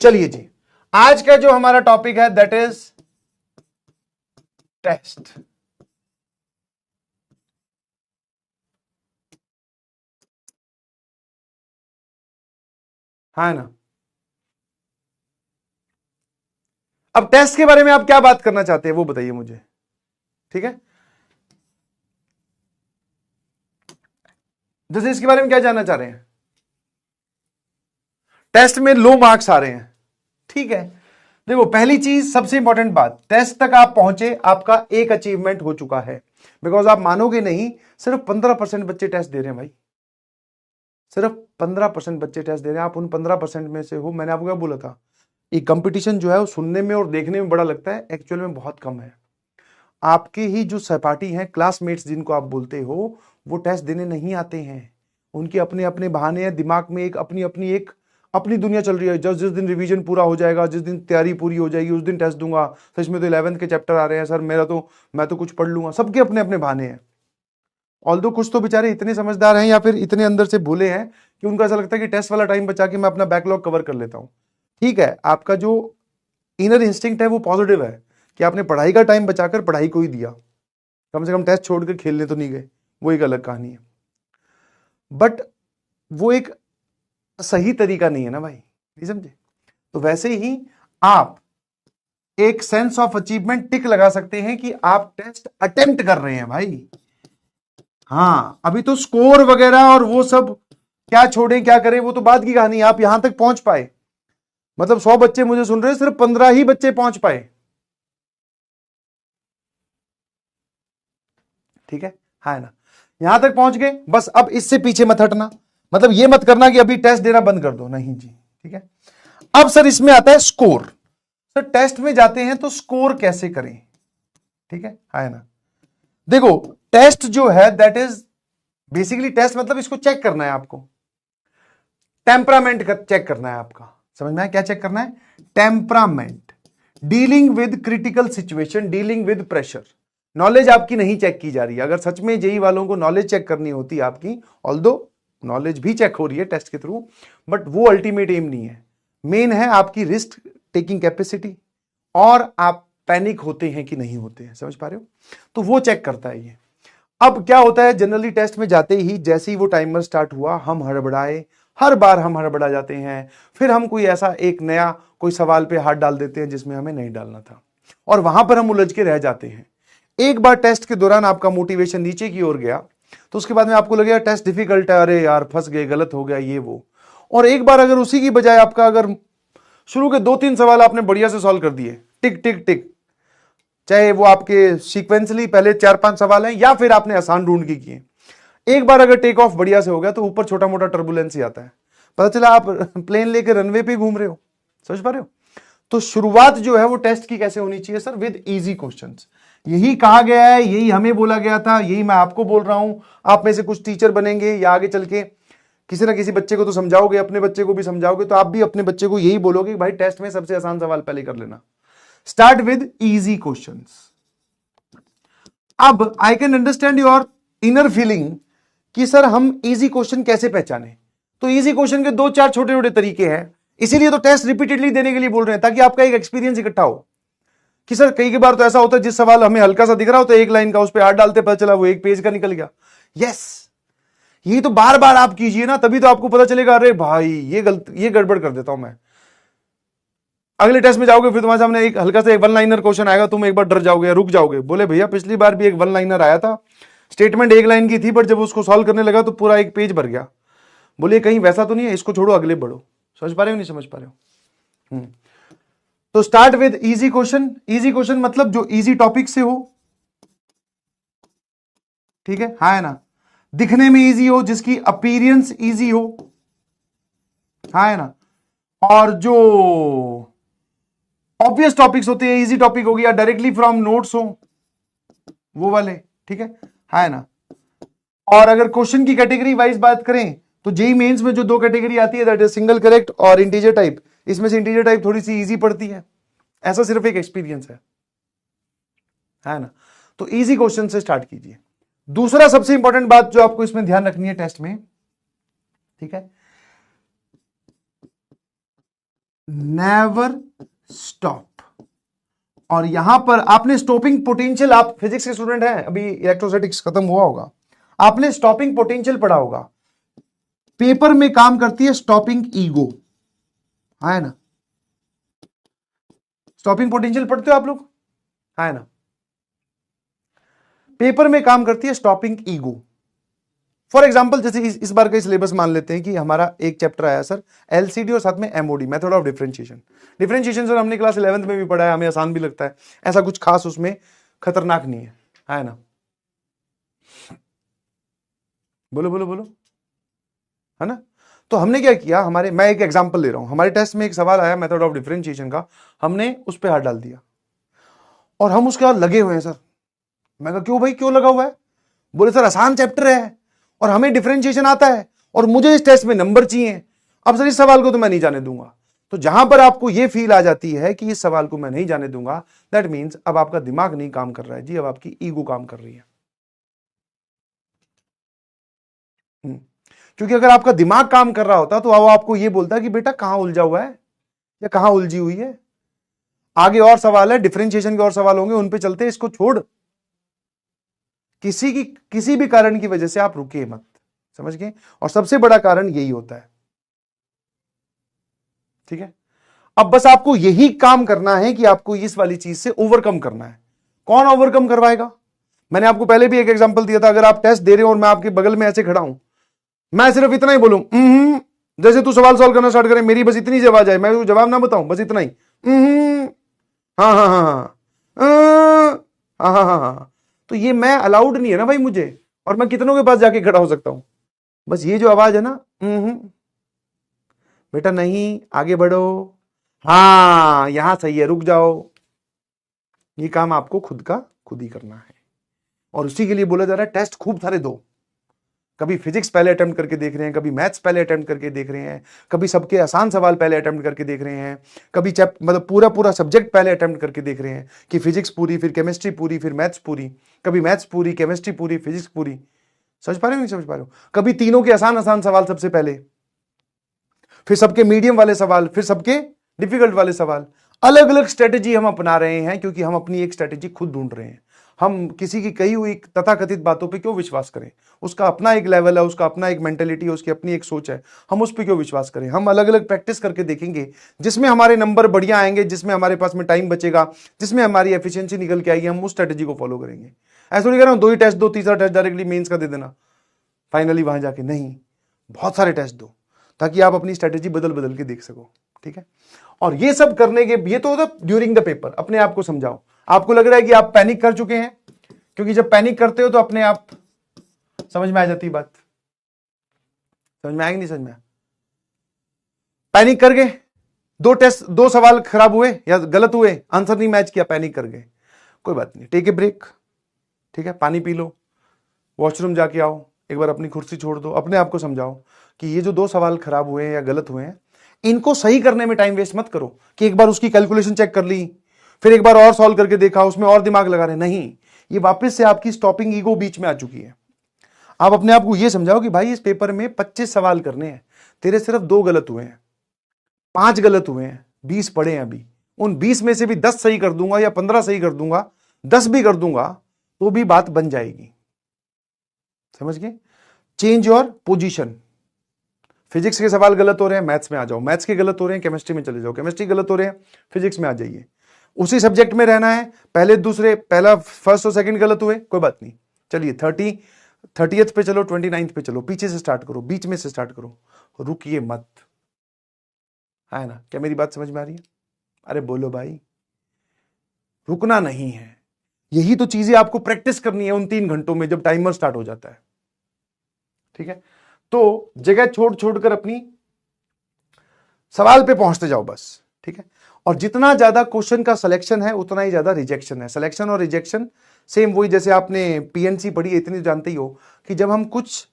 चलिए जी, आज का जो हमारा टॉपिक है दैट इज टेस्ट। है ना। अब टेस्ट के बारे में आप क्या बात करना चाहते हैं वो बताइए मुझे, ठीक है। जैसे इसके बारे में क्या जानना चाह रहे हैं। टेस्ट में लो मार्क्स आ रहे हैं, ठीक है। देखो पहली चीज, सबसे इंपॉर्टेंट बात, टेस्ट तक आप पहुंचे, आपका एक अचीवमेंट हो चुका है। बिकॉज आप मानोगे नहीं, सिर्फ 15% बच्चे टेस्ट दे रहे हैं भाई, सिर्फ 15% बच्चे टेस्ट दे रहे हैं। आप उन 15% में से हो। मैंने आपको क्या बोला था, ये कंपटीशन जो है वो सुनने में और देखने में बड़ा लगता है, एक्चुअल में बहुत कम है। आपके ही जो सहपाठी हैं, क्लासमेट्स जिनको आप बोलते हो, वो टेस्ट देने नहीं आते हैं। उनके अपने अपने बहाने हैं, दिमाग में एक अपनी दुनिया चल रही है। जिस दिन रिवीजन पूरा हो जाएगा, जिस दिन तैयारी पूरी हो जाएगी, उस दिन टेस्ट दूंगा। सर इसमें तो 11th के चैप्टर आ रहे हैं सर, मैं तो कुछ पढ़ लूंगा। सबके अपने अपने बहाने हैं। ऑल्दो कुछ तो बेचारे इतने समझदार हैं या फिर इतने अंदर से भोले हैं कि उनको ऐसा लगता है कि टेस्ट वाला टाइम बचा के मैं अपना बैकलॉग कवर कर लेता हूं। ठीक है, आपका जो इनर इंस्टिंक्ट है वो पॉजिटिव है कि आपने पढ़ाई का टाइम बचाकर पढ़ाई को ही दिया, कम से कम टेस्ट छोड़कर खेलने तो नहीं गए। वो एक अलग कहानी है, बट वो एक सही तरीका नहीं है ना भाई, नहीं समझे। तो वैसे ही आप एक सेंस ऑफ अचीवमेंट टिक लगा सकते हैं कि आप टेस्ट अटेम्प्ट कर रहे हैं भाई। हाँ, अभी तो स्कोर वगैरह और वो सब क्या छोड़ें क्या करें, वो तो बाद की कहानी है। आप यहां तक पहुंच पाए, मतलब 100 बच्चे मुझे सुन रहे हैं, सिर्फ 15 ही बच्चे पहुंच पाए, ठीक है ना। यहां तक पहुंच गए, बस अब इससे पीछे मत हटना। मतलब ये मत करना कि अभी टेस्ट देना बंद कर दो, नहीं जी, ठीक है। अब सर इसमें आता है स्कोर। सर टेस्ट में जाते हैं तो स्कोर कैसे करें, ठीक है ना। देखो टेस्ट जो है दैट इज बेसिकली, टेस्ट मतलब इसको चेक करना है आपको, टेम्परामेंट चेक करना है आपका। समझ में आया क्या चेक करना है? Temperament, dealing with critical situation, dealing with pressure. Knowledge आपकी नहीं चेक की जा रही है। अगर सच में जेई वालों को नॉलेज चेक करनी होती आपकी, ऑल्दो नॉलेज भी चेक हो रही है टेस्ट के थ्रू, बट वो अल्टीमेट एम नहीं है। मेन है आपकी रिस्क टेकिंग कैपेसिटी, और आप पैनिक होते हैं कि नहीं होते हैं। समझ पा रहे हो? तो वो चेक करता है ये। अब क्या होता है, जनरली टेस्ट में जाते ही जैसे ही वो टाइमर स्टार्ट हुआ, हम हड़बड़ाए, हर बार हम हड़बड़ा जाते हैं। फिर हम कोई ऐसा एक नया कोई सवाल पे हाथ डाल देते हैं जिसमें हमें नहीं डालना था, और वहां पर हम उलझ के रह जाते हैं। एक बार टेस्ट के दौरान आपका मोटिवेशन नीचे की ओर गया, तो उसके बाद में आपको लगेगा टेस्ट डिफिकल्ट है, अरे यार फंस गए, गलत हो गया ये वो। और एक बार अगर उसी की बजाय आपका अगर शुरू के 2-3 सवाल आपने बढ़िया से सॉल्व कर दिए, टिक टिक टिक, चाहे वो आपके सीक्वेंसली पहले 4-5 सवाल हैं या फिर आपने आसान ढूंढ के किए, एक बार अगर टेक ऑफ बढ़िया से हो गया, तो ऊपर छोटा मोटा टर्बुलेंस ही आता है, पता चला आप प्लेन लेके रनवे पे घूम रहे हो। समझ पा रहे हो? तो शुरुआत जो है वो टेस्ट की कैसे होनी चाहिए सर? With easy questions. यही कहा गया है, यही हमें बोला गया था, यही मैं आपको बोल रहा हूं। आप में से कुछ टीचर बनेंगे या आगे चल के किसी ना किसी बच्चे को तो समझाओगे, अपने बच्चे को भी समझाओगे, तो आप भी अपने बच्चे को यही बोलोगे कि भाई टेस्ट में सबसे आसान सवाल पहले कर लेना, स्टार्ट विद इजी क्वेश्चंस। अब I can understand your inner feeling कि सर हम इजी क्वेश्चन कैसे पहचाने। तो इजी क्वेश्चन के 2-4 छोटे छोटे तरीके हैं, इसीलिए तो टेस्ट रिपीटेडली देने के लिए बोल रहे हैं, ताकि आपका एक एक्सपीरियंस इकट्ठा हो कि सर कई बार तो ऐसा होता है जिस सवाल हमें हल्का सा दिख रहा होता है, एक लाइन का, उस पर हाथ डालते पता चला वो एक पेज का निकल गया। यस, यही तो बार बार आप कीजिए ना, तभी तो आपको पता चलेगा अरे भाई ये गड़बड़ कर देता हूं मैं। अगले टेस्ट में जाओगे, फिर तुम्हारे सामने एक हल्का सा एक वन लाइनर क्वेश्चन आएगा, तुम एक बार डर जाओगे, रुक जाओगे, बोले भैया पिछली बार भी एक वन लाइनर आया था, स्टेटमेंट एक लाइन की थी, बट जब उसको सॉल्व करने लगा तो पूरा एक पेज भर गया। बोले कहीं वैसा तो नहीं है, इसको छोड़ो अगले बढ़ो। समझ पा रहे हो नहीं समझ पा रहे हो? तो start with easy question. Easy question मतलब जो इजी टॉपिक से हो, ठीक है ना, दिखने में इजी हो, जिसकी अपीयरेंस इजी हो, है ना, और जो ऑब्वियस टॉपिक्स होते हैं, इजी टॉपिक हो गया, डायरेक्टली फ्रॉम नोट्स हो, वो वाले, ठीक है ना। और अगर क्वेश्चन की कैटेगरी वाइज बात करें तो जेई मेंस में जो 2 कैटेगरी आती है, दैट इज सिंगल करेक्ट और इंटीजर टाइप। इसमें से इंटीजर टाइप थोड़ी सी इजी पड़ती है, ऐसा सिर्फ एक एक्सपीरियंस है ना। तो इजी क्वेश्चन से स्टार्ट कीजिए। दूसरा सबसे इंपॉर्टेंट बात जो आपको इसमें ध्यान रखनी है टेस्ट में, ठीक है, नेवर स्टॉप। और यहां पर आपने स्टॉपिंग पोटेंशियल, आप फिजिक्स के स्टूडेंट हैं, अभी इलेक्ट्रोस्टैटिक्स खत्म हुआ होगा, आपने स्टॉपिंग पोटेंशियल पढ़ा होगा। पेपर में काम करती है स्टॉपिंग ईगो, है ना? स्टॉपिंग पोटेंशियल पढ़ते हो आप लोग, है ना? पेपर में काम करती है स्टॉपिंग ईगो। फॉर एग्जाम्पल जैसे इस बार का सिलेबस मान लेते हैं कि हमारा एक चैप्टर आया सर एलसीडी और साथ में MoD, method of differentiation. Differentiation sir हमने क्लास 11th में भी पढ़ा है, हमें आसान भी लगता है, ऐसा कुछ खास उसमें खतरनाक नहीं है ना? बोलो बोलो बोलो, है ना? तो हमने क्या किया, मैं एक एग्जांपल ले रहा हूं, हमारे टेस्ट में एक सवाल आया मेथड ऑफ डिफरेंशिएशन का, हमने उस पर हाथ डाल दिया और हम उसके बाद लगे हुए हैं सर। मैं कहा क्यों भाई, क्यों लगा हुआ है? बोले सर आसान चैप्टर है और हमें डिफरेंशिएशन आता है और मुझे इस टेस्ट में नंबर चाहिए। अब सर इस सवाल को तो मैं नहीं जाने दूंगा। तो जहां पर आपको यह फील आ जाती है कि इस सवाल को मैं नहीं जाने दूंगा, दैट मीन्स अब आपका दिमाग नहीं काम कर रहा है जी, अब आपकी ईगो काम कर रही है। क्योंकि अगर आपका दिमाग काम कर रहा होता तो वो आपको यह बोलता कि बेटा कहां उलझा हुआ है या कहां उलझी हुई है, आगे और सवाल है, डिफरेंशिएशन के और सवाल होंगे, उन पे चलते हैं, इसको छोड़। किसी भी कारण की वजह से आप रुके मत, समझ गए? और सबसे बड़ा कारण यही होता है, ठीक है? अब बस आपको यही काम करना है कि आपको इस वाली चीज से ओवरकम करना है। कौन ओवरकम करवाएगा? मैंने आपको पहले भी एक एग्जांपल दिया था, अगर आप टेस्ट दे रहे हो और मैं आपके बगल में ऐसे खड़ा हूं, मैं सिर्फ इतना ही बोलूं जैसे तू सवाल सॉल्व करना स्टार्ट करे, मेरी बस इतनी सी आवाज आए, मैं जवाब ना बताऊं, बस इतना ही हाँ हाँ हाँ हाँ हाँ हाँ हाँ, तो ये मैं अलाउड नहीं है ना भाई मुझे, और मैं कितनों के पास जाके खड़ा हो सकता हूं? बस ये जो आवाज है ना, बेटा नहीं आगे बढ़ो, हाँ यहां सही है रुक जाओ, ये काम आपको खुद का खुद ही करना है। और उसी के लिए बोला जा रहा है टेस्ट खूब सारे दो। कभी फिजिक्स पहले अटेम्प्ट करके देख रहे हैं, कभी मैथ्स पहले अटेम्प्ट करके देख रहे हैं, कभी सबके आसान सवाल पहले अटेम्प्ट करके देख रहे हैं, कभी मतलब पूरा पूरा सब्जेक्ट पहले अटेम्प्ट करके देख रहे हैं कि फिजिक्स पूरी, फिर केमिस्ट्री पूरी, फिर मैथ्स पूरी, कभी मैथ्स पूरी, केमिस्ट्री पूरी, फिजिक्स पूरी। समझ पा रहे हो नहीं समझ पा रहे हो? कभी तीनों के आसान आसान सवाल सबसे पहले, फिर सबके मीडियम वाले सवाल, फिर सबके डिफिकल्ट वाले सवाल। अलग अलग स्ट्रेटेजी हम अपना रहे हैं क्योंकि हम अपनी एक स्ट्रेटेजी खुद ढूंढ रहे हैं। हम किसी की कही हुई तथाकथित बातों पे क्यों विश्वास करें? उसका अपना एक लेवल है, उसका अपना एक मेंटेलिटी है, उसकी अपनी एक सोच है, हम उस पर क्यों विश्वास करें? हम अलग अलग प्रैक्टिस करके देखेंगे, जिसमें हमारे नंबर बढ़िया आएंगे, जिसमें हमारे पास में टाइम बचेगा, जिसमें हमारी एफिशिएंसी निकल के आएगी, हम उस स्ट्रेटेजी को फॉलो करेंगे। ऐसा नहीं कह रहा हूं 2 ही टेस्ट दो, तीसरा टेस्ट डायरेक्टली मेंस का दे देना फाइनली वहां जाके, नहीं, बहुत सारे टेस्ट दो ताकि आप अपनी स्ट्रेटेजी बदल बदल के देख सको, ठीक है? और ये सब करने के, ये तो होता ड्यूरिंग द पेपर, अपने आप को समझाओ। आपको लग रहा है कि आप पैनिक कर चुके हैं, क्योंकि जब पैनिक करते हो तो अपने आप समझ में आ जाती बात। समझ में आएगी नहीं समझ में? पैनिक कर गए, 2 सवाल खराब हुए या गलत हुए, आंसर नहीं मैच किया, पैनिक कर गए, कोई बात नहीं, टेक ए ब्रेक, ठीक है? पानी पी लो, वॉशरूम जाके आओ, एक बार अपनी कुर्सी छोड़ दो, अपने आप को समझाओ कि ये जो 2 सवाल खराब हुए हैं या गलत हुए हैं, इनको सही करने में टाइम वेस्ट मत करो कि एक बार उसकी कैलकुलेशन चेक कर ली, फिर एक बार और सॉल्व करके देखा, उसमें और दिमाग लगा रहे, नहीं, ये वापस से आपकी स्टॉपिंग ईगो बीच में आ चुकी है। आप अपने आप को ये समझाओ कि भाई इस पेपर में 25 सवाल करने हैं, तेरे सिर्फ 2 गलत हुए हैं, 5 गलत हुए हैं, 20 पढ़े हैं अभी, उन 20 में से भी 10 सही कर दूंगा या 15 सही कर दूंगा, 10 भी कर दूंगा तो भी बात बन जाएगी। समझ गए? Change your position. फिजिक्स के सवाल गलत हो रहे हैं, मैथ्स में आ जाओ, मैथ्स के गलत हो रहे हैं, केमिस्ट्री में चले जाओ, केमिस्ट्री गलत हो रहे हैं, फिजिक्स में आ जाइए। उसी सब्जेक्ट में रहना है, पहला फर्स्ट और सेकंड गलत हुए, कोई बात नहीं, चलिए 30th पे चलो, 29th पे चलो, पीछे से स्टार्ट करो, बीच में से स्टार्ट करो, रुकिए मत, है ना? क्या मेरी बात समझ में आ रही है? अरे बोलो भाई, रुकना नहीं है। यही तो चीजें आपको प्रैक्टिस करनी है उन 3 घंटों में जब टाइमर स्टार्ट हो जाता है, ठीक है? तो जगह छोड़ छोड़कर अपनी सवाल पे पहुंचते जाओ बस, ठीक है? और जितना ज्यादा क्वेश्चन का सिलेक्शन है उतना ही ज्यादा रिजेक्शन है। सिलेक्शन और रिजेक्शन सेम वही, जैसे आपने पीएनसी पढ़ी है, इतनी जानते ही हो कि जब हम कुछ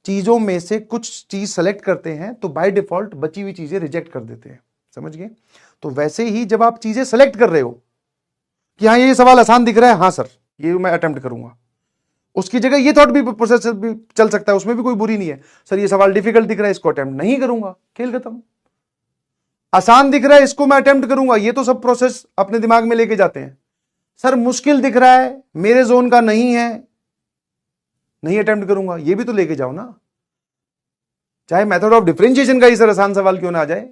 चीजों में से कुछ चीज सेलेक्ट करते हैं तो बाय डिफॉल्ट बची हुई चीजें रिजेक्ट कर देते हैं। समझ गए? तो वैसे ही जब आप चीजें सेलेक्ट कर रहे हो कि हाँ ये सवाल आसान दिख रहा है, हाँ सर ये मैं अटेम्प्ट करूंगा, उसकी जगह ये थॉट भी प्रोसेस भी चल सकता है, उसमें भी कोई बुरी नहीं है, सर ये सवाल डिफिकल्ट दिख रहा है, इसको अटेम्प्ट नहीं करूंगा, खेल खत्म। आसान दिख रहा है इसको मैं अटेम्प्ट करूंगा, ये तो सब प्रोसेस अपने दिमाग में लेके जाते हैं। सर मुश्किल दिख रहा है, मेरे जोन का नहीं है, नहीं अटेम्प्ट करूंगा, ये भी तो लेके जाओ ना। चाहे मेथड ऑफ डिफरेंशिएशन का ही सर आसान सवाल क्यों ना आ जाए,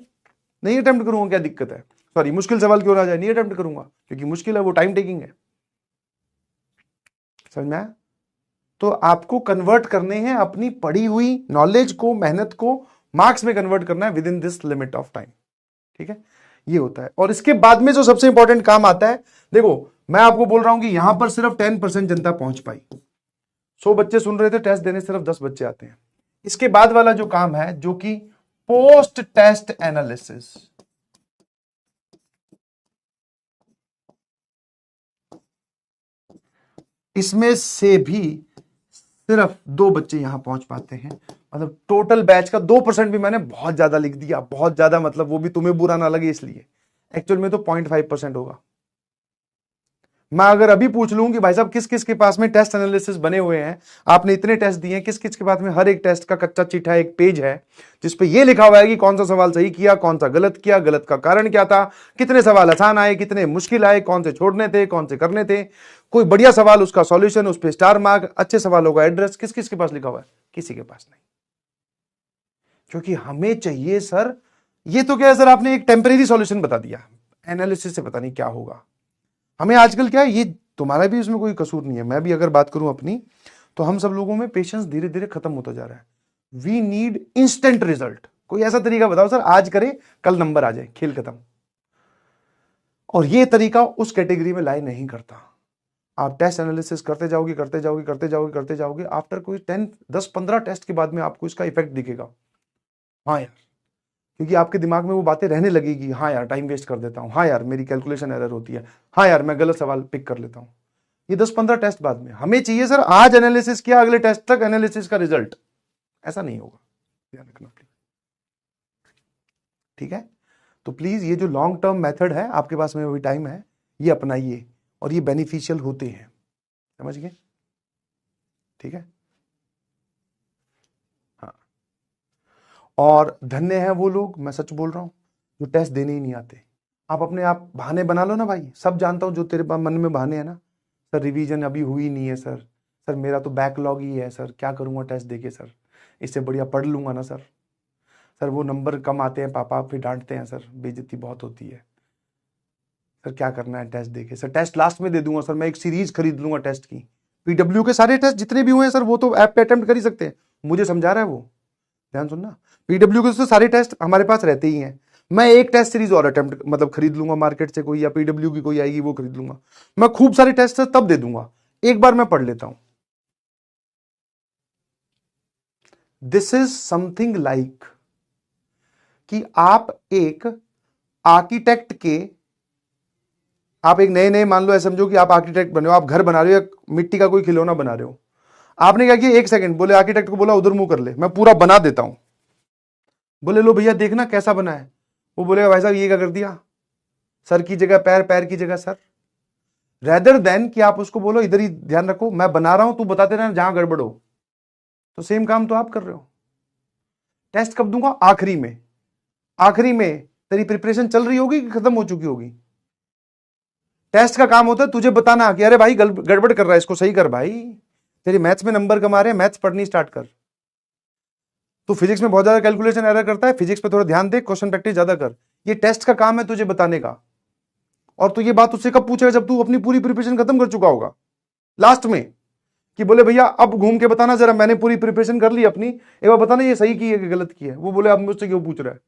नहीं अटेम्प्ट करूंगा, क्या दिक्कत है। सॉरी मुश्किल सवाल क्यों ना आ जाए, नहीं अटेम्प्ट करूंगा, क्योंकि मुश्किल है, वो टाइम टेकिंग है। समझ में आया? तो आपको कन्वर्ट करने हैं अपनी पढ़ी हुई नॉलेज को, मेहनत को मार्क्स में कन्वर्ट करना है with in this limit of time. ठीक है, ये होता है। और इसके बाद में जो सबसे इंपॉर्टेंट काम आता है, देखो मैं आपको बोल रहा हूं कि यहां पर सिर्फ 10% जनता पहुंच पाई, 100 बच्चे सुन रहे थे, टेस्ट देने सिर्फ 10 बच्चे आते हैं। इसके बाद वाला जो काम है, जो कि पोस्ट टेस्ट एनालिसिस, इसमें से भी सिर्फ 2 बच्चे यहां पहुंच पाते हैं। मतलब टोटल बैच का 2% भी, मैंने बहुत ज्यादा लिख दिया, बहुत ज्यादा, मतलब वो भी तुम्हें बुरा ना लगे इसलिए, एक्चुअल में तो 0.5% होगा। मैं अगर अभी पूछ लूं कि भाई साहब किस किस के पास में टेस्ट एनालिसिस बने हुए हैं, आपने इतने टेस्ट दिए हैं, किस किस के पास में हर एक टेस्ट का कच्चा चिट्ठा एक पेज है जिसपे ये लिखा हुआ है कि कौन सा सवाल सही किया, कौन सा गलत किया, गलत का कारण क्या था, कितने सवाल आसान आए, कितने मुश्किल आए, कौन से छोड़ने थे, कौन से करने थे, कोई बढ़िया सवाल उसका सॉल्यूशन, उस पर स्टार मार्क, अच्छे सवालों का एड्रेस, किस किस के पास लिखा हुआ है? किसी के पास नहीं। क्योंकि हमें चाहिए सर, ये तो क्या है सर, आपने एक टेम्परेरी सॉल्यूशन बता दिया, एनालिसिस से पता नहीं क्या होगा। हमें आजकल क्या है, ये तुम्हारा भी इसमें कोई कसूर नहीं है, मैं भी अगर बात करूं अपनी, तो हम सब लोगों में पेशेंस धीरे धीरे खत्म होता जा रहा है। We need instant result. कोई ऐसा तरीका बताओ सर, आज करे कल नंबर आ जाए, खेल खत्म। और ये तरीका उस कैटेगरी में लाई नहीं करता। आप टेस्ट एनालिसिस करते जाओगे, करते जाओगे, करते जाओगे, करते जाओगे, आफ्टर कोई 10-15 टेस्ट के बाद में आपको इसका इफेक्ट दिखेगा। हाँ यार, क्योंकि आपके दिमाग में वो बातें रहने लगेगी, हाँ यार टाइम वेस्ट कर देता हूं, हाँ यार मेरी कैलकुलेशन एरर होती है, हाँ यार मैं गलत सवाल पिक कर लेता हूं। ये 10-15 टेस्ट बाद में। हमें चाहिए सर आज एनालिसिस किया, अगले टेस्ट तक एनालिसिस का रिजल्ट। ऐसा नहीं होगा, ध्यान रखना प्लीज। ठीक है, तो प्लीज ये जो लॉन्ग टर्म मेथड है, आपके पास में अभी टाइम है, ये अपनाइए, और ये बेनिफिशियल होते हैं, समझ गए? ठीक है, हाँ। और धन्य है वो लोग, मैं सच बोल रहा हूं, जो टेस्ट देने ही नहीं आते। आप अपने आप बहाने बना लो ना भाई, सब जानता हूं जो तेरे मन में बहाने हैं ना, सर रिवीजन अभी हुई नहीं है सर, सर मेरा तो बैकलॉग ही है सर, क्या करूंगा टेस्ट देके सर, इससे बढ़िया पढ़ लूंगा ना सर, सर वो नंबर कम आते हैं, पापा फिर डांटते हैं सर, बेइज्जती बहुत होती है, सर क्या करना है टेस्ट देके, सर टेस्ट लास्ट में दे दूंगा सर, मैं एक सीरीज खरीद लूंगा टेस्ट की, पीडब्ल्यू के सारे टेस्ट जितने भी हुए हैं सर, वो तो ऐप पे अटेम्प्ट कर ही सकते हैं, मुझे समझा रहा है वो, ध्यान सुनना। पीडब्ल्यू के तो सारे टेस्ट हमारे पास रहते ही हैं, मैं एक टेस्ट सीरीज और अटेम्प्ट मतलब खरीद लूंगा मार्केट से कोई, या पीडब्ल्यू की कोई आएगी वो खरीद लूंगा, मैं खूब सारे टेस्ट तब दे दूंगा, एक बार मैं पढ़ लेता हूं। दिस इज समथिंग लाइक कि आप एक आर्किटेक्ट के, आप एक नए नए मान लो ऐसे समझो कि आप आर्किटेक्ट बने हो, आप घर बना रहे हो या मिट्टी का कोई खिलौना बना रहे हो, आपने क्या किया, एक सेकंड बोले आर्किटेक्ट को, बोला उधर मुंह कर ले, मैं पूरा बना देता हूं, बोले लो भैया देखना कैसा बना है, वो बोलेगा भाई साहब ये क्या कर दिया, सर की जगह पैर, पैर की जगह सर, रेदर देन कि आप उसको बोलो इधर ही ध्यान रखो, मैं बना रहा हूं, तू बताते रहना जहां गड़बड़ हो। तो सेम काम तो आप कर रहे हो। टेस्ट कब दूंगा? आखिरी में। आखिरी में तेरी प्रिपरेशन चल रही होगी कि खत्म हो चुकी होगी? टेस्ट का काम होता है तुझे बताना कि अरे भाई गड़बड़ कर रहा है, इसको सही कर भाई, तेरे मैथ्स में नंबर कमा रहे हैं, मैथ्स पढ़नी स्टार्ट कर। तू फिजिक्स में बहुत ज्यादा कैलकुलेशन एरर करता है, फिजिक्स पे थोड़ा ध्यान दे, क्वेश्चन प्रैक्टिस ज्यादा कर। ये टेस्ट का काम है तुझे बताने का। और तू ये बात उससे कब पूछेगा? जब तू अपनी पूरी प्रिपरेशन खत्म कर चुका होगा लास्ट में, कि बोले भैया अब घूम के बताना जरा, मैंने पूरी प्रिपरेशन कर ली अपनी, एक बार बताना ये सही की है कि गलत की है। वो बोले अब मुझसे क्यों पूछ रहा है,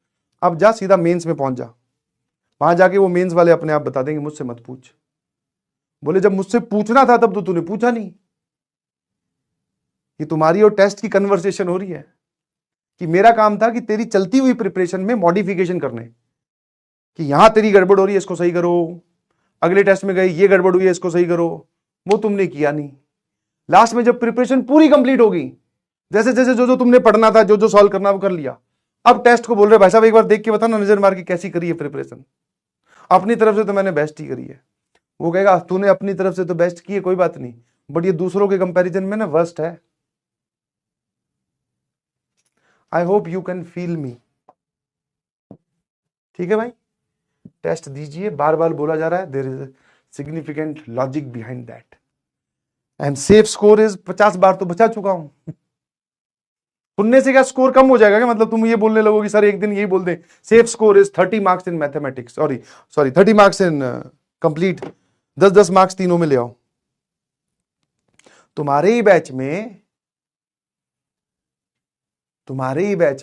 अब जा सीधा मेंस में पहुंच जा, वहां जाके वो मेंस वाले अपने आप बता देंगे, मुझसे मत पूछ। बोले जब मुझसे पूछना था तब तो तूने पूछा नहीं। ये तुम्हारी और टेस्ट की कन्वर्सेशन हो रही है, कि मेरा काम था कि तेरी चलती हुई प्रिपरेशन में मॉडिफिकेशन करने, कि यहां तेरी गड़बड़ हो रही है इसको सही करो, अगले टेस्ट में गए ये गड़बड़ हुई है इसको सही करो, वो तुमने किया नहीं। लास्ट में जब प्रिपरेशन पूरी कंप्लीट होगी, जैसे जैसे जो जो तुमने पढ़ना था, जो जो सॉल्व करना वो कर लिया, अब टेस्ट को बोल रहे भाई साहब एक बार देख के बताना, नजर मार के कैसी करी है प्रिपरेशन। अपनी तरफ से तो मैंने बेस्ट ही करी है। वो कहेगा तूने अपनी तरफ से तो बेस्ट की है, कोई बात नहीं, बट ये दूसरों के कंपैरिजन में ना वर्स्ट है। I hope you can feel me. ठीक है भाई, टेस्ट दीजिए, बार बार बोला जा रहा है, there is significant logic behind that. And safe score is 50 बार तो बचा चुका हूं। सुनने से क्या स्कोर कम हो जाएगा क्या? मतलब तुम ये बोलने लगोगे सर एक दिन यही बोल दे safe score is 30 marks in mathematics, sorry 30 marks in complete, 10-10 marks तीनों में ले आओ। तुम्हारे ही बैच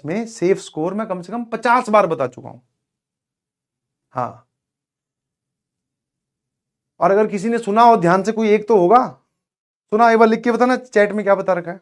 में सेफ स्कोर मैं कम से कम 50 बार बता चुका हूं। हाँ, और अगर किसी ने सुना हो ध्यान से, कोई एक तो होगा सुना, एक बार लिख के बताना चैट में क्या बता रखा है।